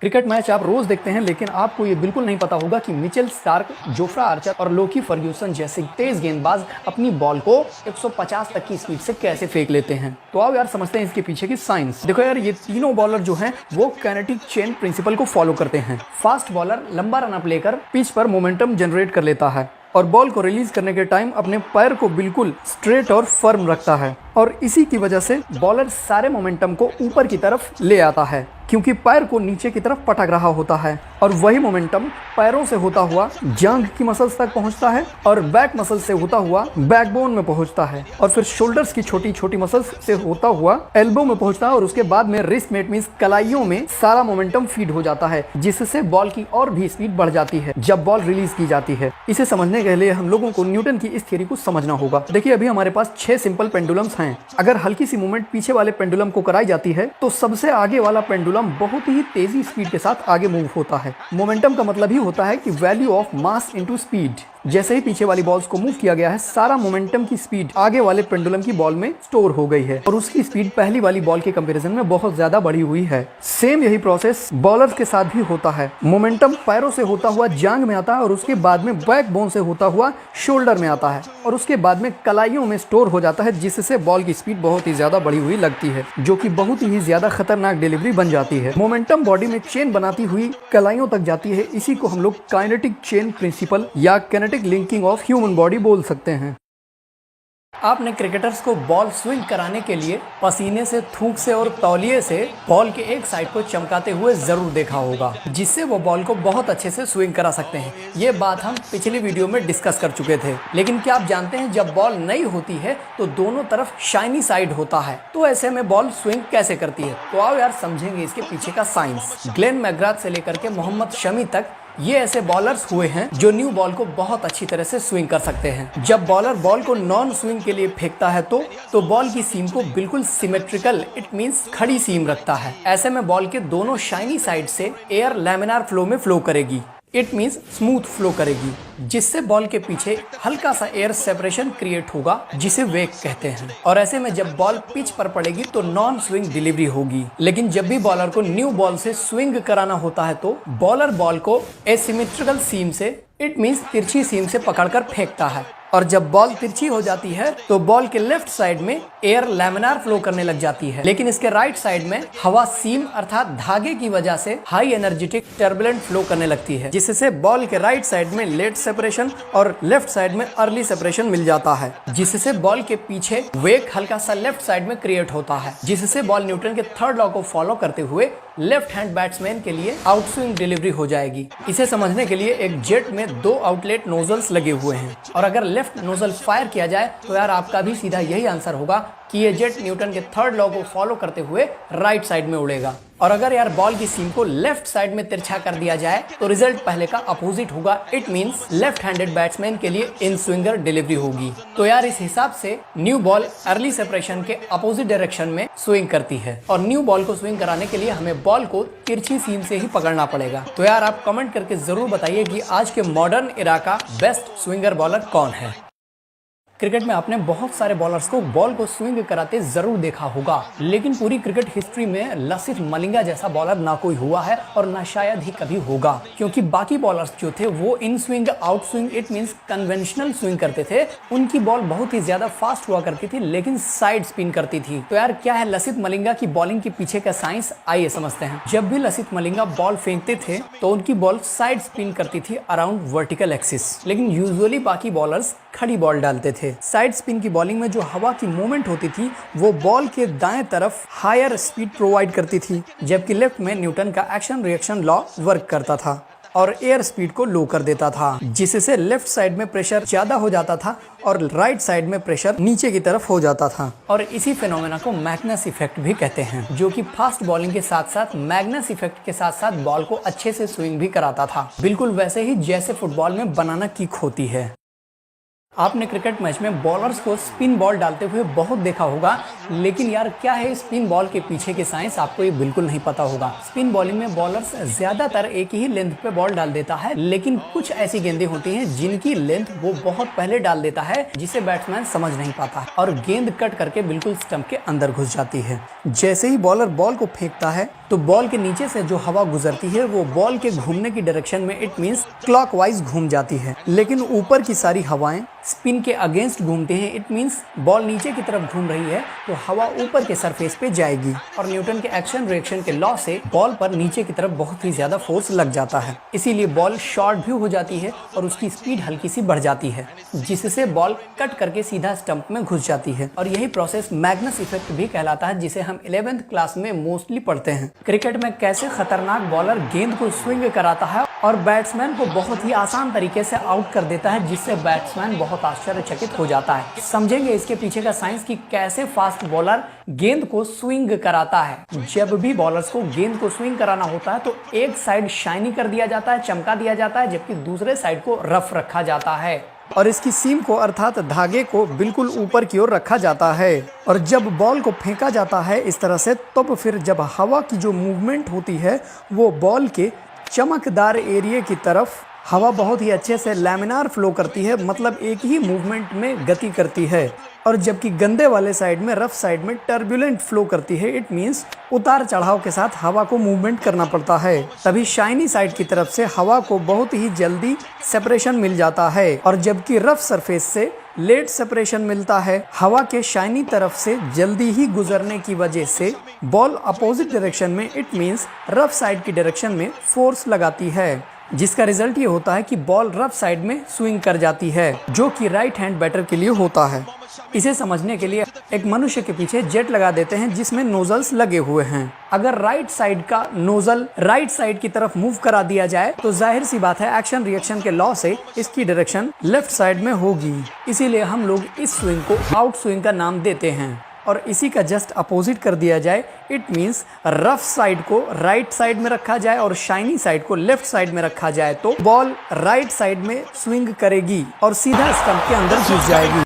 Cricket match आप रोज देखते हैं, लेकिन आपको ये बिल्कुल नहीं पता होगा कि मिचेल स्टार्क, जोफ्रा आर्चर और लोकी फर्ग्यूसन जैसे तेज गेंदबाज अपनी बॉल को 150 तक की स्पीड से कैसे फेंक लेते हैं। तो आओ यार समझते हैं इसके पीछे की साइंस। देखो यार, ये तीनों बॉलर जो हैं वो काइनेटिक चेन प्रिंसिपल को फॉलो करते हैं। फास्ट बॉलर लंबा रन अप लेकर पिच पर मोमेंटम जनरेट कर लेता है और बॉल को रिलीज करने के टाइम अपने पैर को बिल्कुल स्ट्रेट और फर्म रखता है, और इसी की वजह से बॉलर सारे मोमेंटम को ऊपर की तरफ ले आता है, क्योंकि पैर को नीचे की तरफ पटक रहा होता है और वही मोमेंटम पैरों से होता हुआ जांघ की मसल्स तक पहुंचता है और बैक मसल से होता हुआ बैकबोन में पहुंचता है और फिर शोल्डर्स की छोटी छोटी मसल्स से होता हुआ एल्बो में पहुंचता है और उसके बाद में रिस्ट में मींस कलाइयों में सारा मोमेंटम फीड हो जाता है, जिससे बॉल की और भी स्पीड बढ़ जाती है जब बॉल रिलीज की जाती है। इसे समझने के लिए हम लोगों को न्यूटन की इस थ्योरी को समझना होगा। देखिए, अभी हमारे पास 6 सिंपल पेंडुलम्स हैं। अगर हल्की सी मूवमेंट पीछे वाले पेंडुलम को कराई जाती है तो सबसे आगे वाला पेंडुलम बहुत ही तेजी स्पीड के साथ आगे मूव होता है। मोमेंटम का मतलब ही होता है कि value of mass into speed. जैसे ही पीछे वाली बॉल्स को मूव किया गया है, सारा मोमेंटम की स्पीड आगे वाले पेंडुलम की बॉल में स्टोर हो गई है और उसकी स्पीड पहली वाली बॉल के कंपैरिजन में बहुत ज्यादा बढ़ी हुई है। सेम यही प्रोसेस बॉलर्स के साथ भी होता है। मोमेंटम पैरों से होता हुआ जांघ में आता है और उसके बाद में बैकबोन से होता हुआ शोल्डर में आता है और उसके बाद में कलाइयों में स्टोर हो जाता है, जिससे बॉल की स्पीड बहुत ही ज्यादा बढ़ी हुई लगती है, जो कि बहुत ही ज्यादा खतरनाक डिलीवरी बन जाती है। मोमेंटम बॉडी में चेन बनाती हुई कलाइयों तक जाती है। इसी को हम लोग काइनेटिक चेन प्रिंसिपल या kinetic linking of human body बोल सकते हैं। आपने क्रिकेटर्स को बॉल स्विंग कराने के लिए पसीने से, थूक से और तौलिए से बॉल के एक साइड को चमकाते हुए जरूर देखा होगा, जिससे वो बॉल को बहुत अच्छे से स्विंग करा सकते हैं। ये बात हम पिछली वीडियो में डिस्कस कर चुके थे। लेकिन क्या आप जानते हैं, जब बॉल नई होती है तो दोनों तरफ शाइनी साइड होता है, तो ऐसे में बॉल स्विंग कैसे करती है? तो आओ यार समझेंगे इसके पीछे का साइंस। ग्लेन मैकग्राथ से लेकर के मोहम्मद शमी तक ये ऐसे बॉलर्स हुए हैं जो न्यू बॉल को बहुत अच्छी तरह से स्विंग कर सकते हैं। जब बॉलर बॉल को नॉन स्विंग के लिए फेंकता है तो बॉल की सीम को बिल्कुल सिमेट्रिकल, इट मींस खड़ी सीम रखता है। ऐसे में बॉल के दोनों शाइनी साइड से एयर लैमिनार फ्लो में फ्लो करेगी, इट मींस स्मूथ फ्लो करेगी, जिससे बॉल के पीछे हल्का सा एयर सेपरेशन क्रिएट होगा, जिसे वेग कहते हैं। और ऐसे में जब बॉल पिच पर पड़ेगी तो नॉन स्विंग डिलीवरी होगी। लेकिन जब भी बॉलर को न्यू बॉल से स्विंग कराना होता है तो बॉलर बॉल को एसिमेट्रिकल सीम से, इट मींस तिरछी सीम से पकड़कर फेंकता है, और जब बॉल तिरछी हो जाती है तो बॉल के लेफ्ट साइड में एयर लैमिनार फ्लो करने लग जाती है, लेकिन इसके राइट साइड में हवा सीम अर्थात धागे की वजह से हाई एनर्जेटिक टर्बुलेंट फ्लो करने लगती है, जिससे बॉल के राइट साइड में लेट सेपरेशन और लेफ्ट साइड में अर्ली सेपरेशन मिल जाता है, जिससे बॉल के पीछे वेग हल्का सा लेफ्ट साइड में क्रिएट होता है, जिससे बॉल न्यूटन के थर्ड लॉ को फॉलो करते हुए लेफ्ट हैंड बैट्समैन के लिए आउटस्विंग डिलीवरी हो जाएगी। इसे समझने के लिए एक जेट में 2 आउटलेट नोजल्स लगे हुए हैं, और अगर लेफ्ट नोजल फायर किया जाए तो यार आपका भी सीधा यही आंसर होगा कि ये जेट न्यूटन के थर्ड लॉ को फॉलो करते हुए राइट साइड में उड़ेगा। और अगर यार बॉल की सीम को लेफ्ट साइड में तिरछा कर दिया जाए तो रिजल्ट पहले का अपोजिट होगा, it means left handed batsman के लिए इन स्विंगर डिलीवरी होगी। तो यार इस हिसाब से न्यू बॉल अर्ली सेपरेशन के अपोजिट डायरेक्शन में स्विंग करती है, और न्यू बॉल को स्विंग कराने के लिए हमें बॉल को तिरछी सीम से ही पकड़ना पड़ेगा। तो यार आप कमेंट करके जरूर बताइए कि आज के मॉडर्न इरा का बेस्ट स्विंगर बॉलर कौन है। क्रिकेट में आपने बहुत सारे बॉलर्स को बॉल को स्विंग कराते जरूर देखा होगा, लेकिन पूरी क्रिकेट हिस्ट्री में लसिथ मलिंगा जैसा बॉलर ना कोई हुआ है और ना शायद ही कभी होगा, क्योंकि बाकी बॉलर्स जो थे वो in swing, out swing, it means conventional swing करते थे। उनकी बॉल बहुत ही ज्यादा फास्ट हुआ करती थी, लेकिन साइड स्पिन करती थी। तो यार क्या है लसिथ मलिंगा की बॉलिंग के पीछे का साइंस, आइए समझते हैं। जब भी लसिथ मलिंगा बॉल फेंकते थे तो उनकी बॉल साइड स्पिन करती थी अराउंड वर्टिकल एक्सिस, लेकिन यूजुअली बाकी बॉलर्स खड़ी बॉल डालते थे। साइड स्पिन की बॉलिंग में जो हवा की मूवमेंट होती थी वो बॉल के दाएं तरफ हायर स्पीड प्रोवाइड करती थी, जबकि लेफ्ट में न्यूटन का एक्शन रिएक्शन लॉ वर्क करता था और एयर स्पीड को लो कर देता था, जिससे लेफ्ट साइड में प्रेशर ज्यादा हो जाता था और राइट साइड में प्रेशर नीचे की तरफ हो जाता था। और इसी फिनोमेना को मैग्नस इफेक्ट भी कहते हैं, जो कि फास्ट बॉलिंग के साथ साथ मैग्नस इफेक्ट के साथ साथ बॉल को अच्छे से स्विंग भी कराता था, बिल्कुल वैसे ही जैसे फुटबॉल में बनाना किक होती है। आपने क्रिकेट मैच में बॉलर्स को स्पिन बॉल डालते हुए बहुत देखा होगा, लेकिन यार क्या है स्पिन बॉल के पीछे के साइंस, आपको ये बिल्कुल नहीं पता होगा। स्पिन बॉलिंग में बॉलर्स ज्यादातर एक ही लेंथ पे बॉल डाल देता है, लेकिन कुछ ऐसी गेंदें होती हैं जिनकी लेंथ वो बहुत पहले डाल देता है, जिसे बैट्समैन समझ नहीं पाता और गेंद कट करके बिल्कुल स्टंप के अंदर घुस जाती है। जैसे ही बॉलर बॉल को फेंकता है तो बॉल के नीचे से जो हवा गुजरती है वो बॉल के घूमने की डायरेक्शन में इट मींस क्लॉकवाइज घूम जाती है, लेकिन ऊपर की सारी हवाएं स्पिन के अगेंस्ट घूमते हैं। इट मींस बॉल नीचे की तरफ घूम रही है तो हवा ऊपर के सरफेस पे जाएगी और न्यूटन के एक्शन रिएक्शन के लॉ से बॉल पर नीचे की तरफ बहुत ही ज्यादा फोर्स लग जाता है, इसीलिए बॉल शॉर्ट भी हो जाती है और उसकी स्पीड हल्की सी बढ़ जाती है, जिससे बॉल कट करके सीधा स्टंप में घुस जाती है। और यही प्रोसेस मैग्नस इफेक्ट भी कहलाता है, जिसे हम 11th क्लास में मोस्टली पढ़ते हैं। क्रिकेट में कैसे खतरनाक बॉलर गेंद को स्विंग कराता है और बैट्समैन को बहुत ही आसान तरीके से आउट कर देता है, जिससे बैट्समैन बहुत आश्चर्यचकित हो जाता है। समझेंगे इसके पीछे का साइंस कि कैसे फास्ट बॉलर गेंद को स्विंग कराता है। जब भी बॉलर्स को गेंद को स्विंग कराना होता है तो एक साइड शाइनी कर दिया जाता है, चमका दिया जाता है, जबकि दूसरे साइड को रफ रखा जाता है और इसकी सीम को अर्थात धागे को बिल्कुल ऊपर की ओर रखा जाता है। और जब बॉल को फेंका जाता है इस तरह से, तब फिर जब हवा की जो मूवमेंट होती है वो बॉल के चमकदार एरिया की तरफ हवा बहुत ही अच्छे से लैमिनार फ्लो करती है, मतलब एक ही मूवमेंट में गति करती है। और जबकि गंदे वाले साइड में, रफ साइड में टर्बुलेंट फ्लो करती है। इट मींस उतार चढ़ाव के साथ हवा को मूवमेंट करना पड़ता है। तभी शाइनी साइड की तरफ से हवा को बहुत ही जल्दी सेपरेशन मिल जाता है और जबकि रफ सरफेस से लेट सेपरेशन मिलता है। हवा के शाइनी तरफ से जल्दी ही गुजरने की वजह से बॉल अपोजिट डायरेक्शन में, इट मींस रफ साइड की डायरेक्शन में फोर्स लगाती है, जिसका रिजल्ट ये होता है कि बॉल रफ साइड में स्विंग कर जाती है, जो कि राइट हैंड बैटर के लिए होता है। इसे समझने के लिए एक मनुष्य के पीछे जेट लगा देते हैं जिसमें नोजल्स लगे हुए हैं। अगर राइट साइड का नोजल राइट साइड की तरफ मूव करा दिया जाए तो जाहिर सी बात है एक्शन रिएक्शन के लॉ से इसकी डायरेक्शन लेफ्ट साइड में होगी, इसीलिए हम लोग इस स्विंग को आउट स्विंग का नाम देते हैं। और इसी का जस्ट अपोजिट कर दिया जाए, इट मींस रफ साइड को राइट साइड में रखा जाए और शाइनी साइड को लेफ्ट साइड में रखा जाए तो बॉल राइट साइड में स्विंग करेगी और सीधा स्टंप के अंदर घुस जाएगी।